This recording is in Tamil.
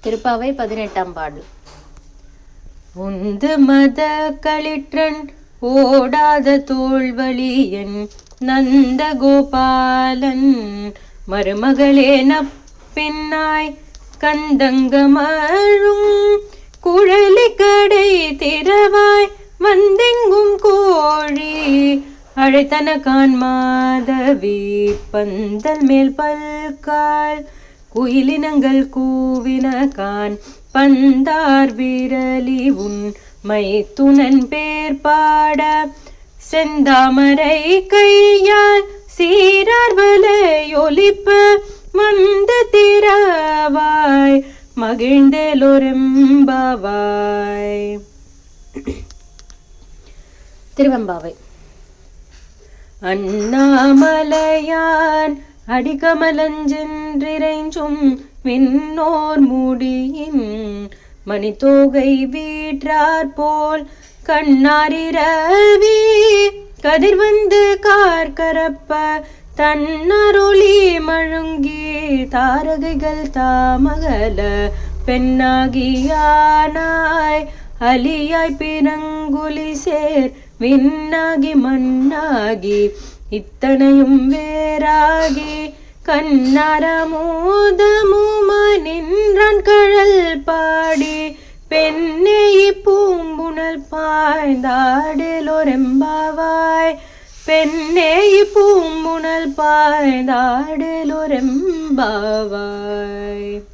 திருப்பாவை 18ஆம் பாடல். உந்து மத களிற்றன் ஓடாத தோல்வழியன் நந்த கோபாலன் மருமகளே நப்பின்னாய் கந்தங்கமழும் குழலி கடை திறவாய் வந்தெங்கும் கோழி அழைத்தன கான் மாதவி பந்தல் மேல் பல்கால் குயிலினங்கள் கூவின கான் பந்தார் விரலி உன் மைத்துனன் பேர் பாட செந்தாமரை கையால் சீரார் வலையொலிப்ப வந்து திறவாய் மகிழ்ந்தேலொரெம்பாவாய். திருவெம்பாவை. அண்ணாமலையான் அடிகமலஞ்சென்றிறைஞ்சும் விண்ணோர் முடியின் மணித்தோகை வீற்றார் போல் கண்ணாரிரவி கதிர்வந்து கார்கரப்ப தன்னருளி மழுங்கி தாரகைகள் தாமகல பெண்ணாகியானாய் அலியாய் பிறங்குலி சேர் விண்ணாகி மண்ணாகி இத்தனையும் வேறாகி கண்ணாரமோதமுமா நின்றான் கழல் பாடி பெண்ணே பூம்புணல் பாய்ந்தாடலோரெம்பாவாய் பெண்ணே பூம்புணல் பாய்ந்தாடலோரெம்பாவாய்.